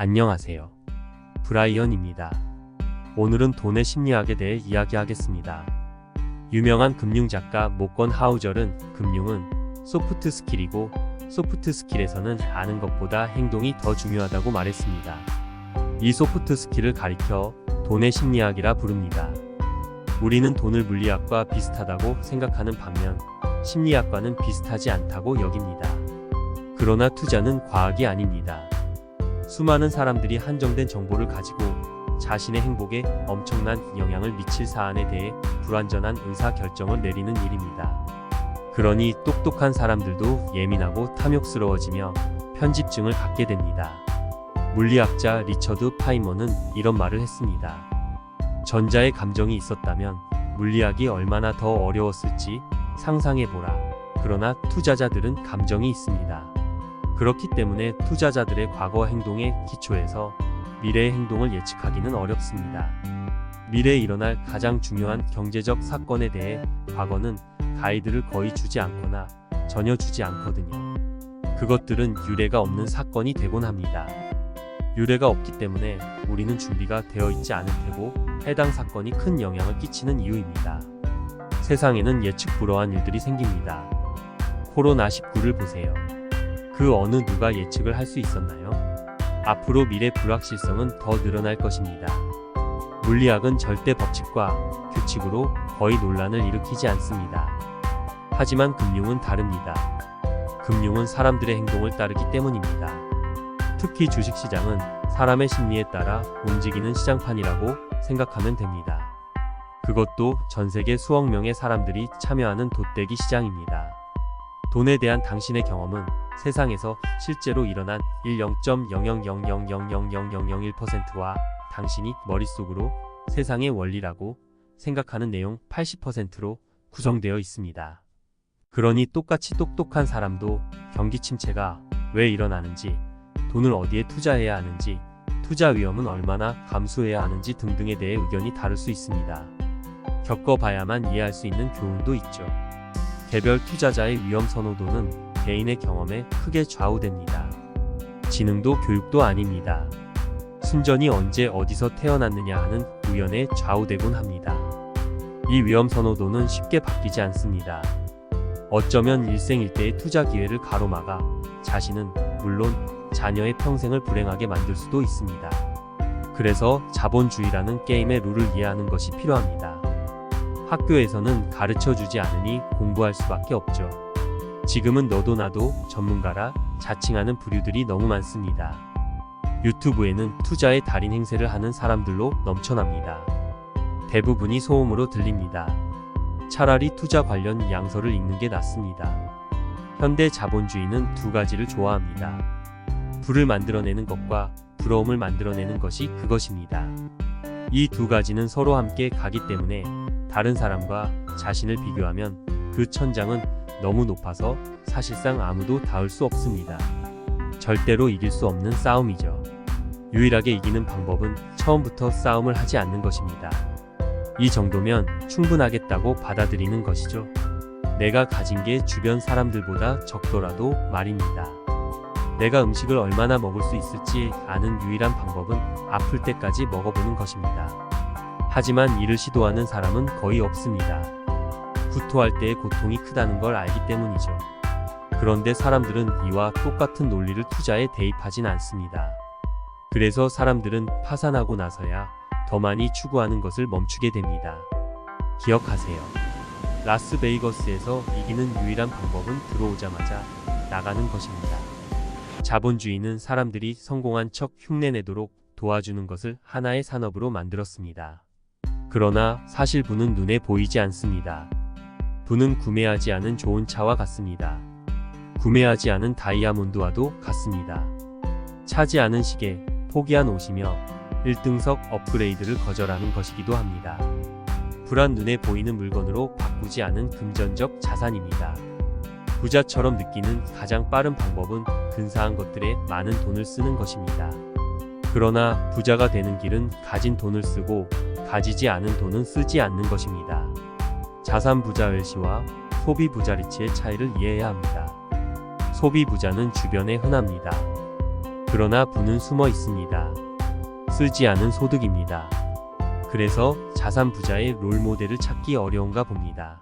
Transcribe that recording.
안녕하세요. 브라이언입니다. 오늘은 돈의 심리학에 대해 이야기하겠습니다. 유명한 금융작가 모건 하우절은 금융은 소프트 스킬이고 소프트 스킬에서는 아는 것보다 행동이 더 중요하다고 말했습니다. 이 소프트 스킬을 가리켜 돈의 심리학이라 부릅니다. 우리는 돈을 물리학과 비슷하다고 생각하는 반면 심리학과는 비슷하지 않다고 여깁니다. 그러나 투자는 과학이 아닙니다. 수많은 사람들이 한정된 정보를 가지고 자신의 행복에 엄청난 영향을 미칠 사안에 대해 불완전한 의사 결정을 내리는 일입니다. 그러니 똑똑한 사람들도 예민하고 탐욕스러워지며 편집증을 갖게 됩니다. 물리학자 리처드 파이먼은 이런 말을 했습니다. 전자의 감정이 있었다면 물리학이 얼마나 더 어려웠을지 상상해보라. 그러나 투자자들은 감정이 있습니다. 그렇기 때문에 투자자들의 과거 행동의 기초에서 미래의 행동을 예측하기는 어렵습니다. 미래에 일어날 가장 중요한 경제적 사건에 대해 과거는 가이드를 거의 주지 않거나 전혀 주지 않거든요. 그것들은 유례가 없는 사건이 되곤 합니다. 유례가 없기 때문에 우리는 준비가 되어 있지 않을 테고 해당 사건이 큰 영향을 끼치는 이유입니다. 세상에는 예측 불허한 일들이 생깁니다. 코로나19를 보세요. 그 어느 누가 예측을 할 수 있었나요? 앞으로 미래 불확실성은 더 늘어날 것입니다. 물리학은 절대 법칙과 규칙으로 거의 논란을 일으키지 않습니다. 하지만 금융은 다릅니다. 금융은 사람들의 행동을 따르기 때문입니다. 특히 주식시장은 사람의 심리에 따라 움직이는 시장판이라고 생각하면 됩니다. 그것도 전 세계 수억 명의 사람들이 참여하는 돗대기 시장입니다. 돈에 대한 당신의 경험은 세상에서 실제로 일어난 1.00000000001%와 당신이 머릿속으로 세상의 원리라고 생각하는 내용 80%로 구성되어 있습니다. 그러니 똑같이 똑똑한 사람도 경기 침체가 왜 일어나는지, 돈을 어디에 투자해야 하는지, 투자 위험은 얼마나 감수해야 하는지 등등에 대해 의견이 다를 수 있습니다. 겪어봐야만 이해할 수 있는 교훈도 있죠. 개별 투자자의 위험 선호도는 개인의 경험에 크게 좌우됩니다. 지능도 교육도 아닙니다. 순전히 언제 어디서 태어났느냐 하는 우연에 좌우되곤 합니다. 이 위험 선호도는 쉽게 바뀌지 않습니다. 어쩌면 일생일대의 투자 기회를 가로막아 자신은 물론 자녀의 평생을 불행하게 만들 수도 있습니다. 그래서 자본주의라는 게임의 룰을 이해하는 것이 필요합니다. 학교에서는 가르쳐주지 않으니 공부할 수밖에 없죠. 지금은 너도 나도 전문가라 자칭하는 부류들이 너무 많습니다. 유튜브에는 투자의 달인 행세를 하는 사람들로 넘쳐납니다. 대부분이 소음으로 들립니다. 차라리 투자 관련 양서를 읽는 게 낫습니다. 현대 자본주의는 두 가지를 좋아합니다. 부를 만들어내는 것과 부러움을 만들어내는 것이 그것입니다. 이 두 가지는 서로 함께 가기 때문에 다른 사람과 자신을 비교하면 그 천장은 너무 높아서 사실상 아무도 닿을 수 없습니다. 절대로 이길 수 없는 싸움이죠. 유일하게 이기는 방법은 처음부터 싸움을 하지 않는 것입니다. 이 정도면 충분하겠다고 받아들이는 것이죠. 내가 가진 게 주변 사람들보다 적더라도 말입니다. 내가 음식을 얼마나 먹을 수 있을지 아는 유일한 방법은 아플 때까지 먹어보는 것입니다. 하지만 이를 시도하는 사람은 거의 없습니다. 구토할 때의 고통이 크다는 걸 알기 때문이죠. 그런데 사람들은 이와 똑같은 논리를 투자에 대입하진 않습니다. 그래서 사람들은 파산하고 나서야 더 많이 추구하는 것을 멈추게 됩니다. 기억하세요. 라스베이거스에서 이기는 유일한 방법은 들어오자마자 나가는 것입니다. 자본주의는 사람들이 성공한 척 흉내내도록 도와주는 것을 하나의 산업으로 만들었습니다. 그러나 사실 부는 눈에 보이지 않습니다. 부는 구매하지 않은 좋은 차와 같습니다. 구매하지 않은 다이아몬드와도 같습니다. 차지 않은 시계, 포기한 옷이며 1등석 업그레이드를 거절하는 것이기도 합니다. 불안 눈에 보이는 물건으로 바꾸지 않은 금전적 자산입니다. 부자처럼 느끼는 가장 빠른 방법은 근사한 것들에 많은 돈을 쓰는 것입니다. 그러나 부자가 되는 길은 가진 돈을 쓰고 가지지 않은 돈은 쓰지 않는 것입니다. 자산 부자 웰시와 소비 부자 리치의 차이를 이해해야 합니다. 소비 부자는 주변에 흔합니다. 그러나 부는 숨어 있습니다. 쓰지 않은 소득입니다. 그래서 자산 부자의 롤모델을 찾기 어려운가 봅니다.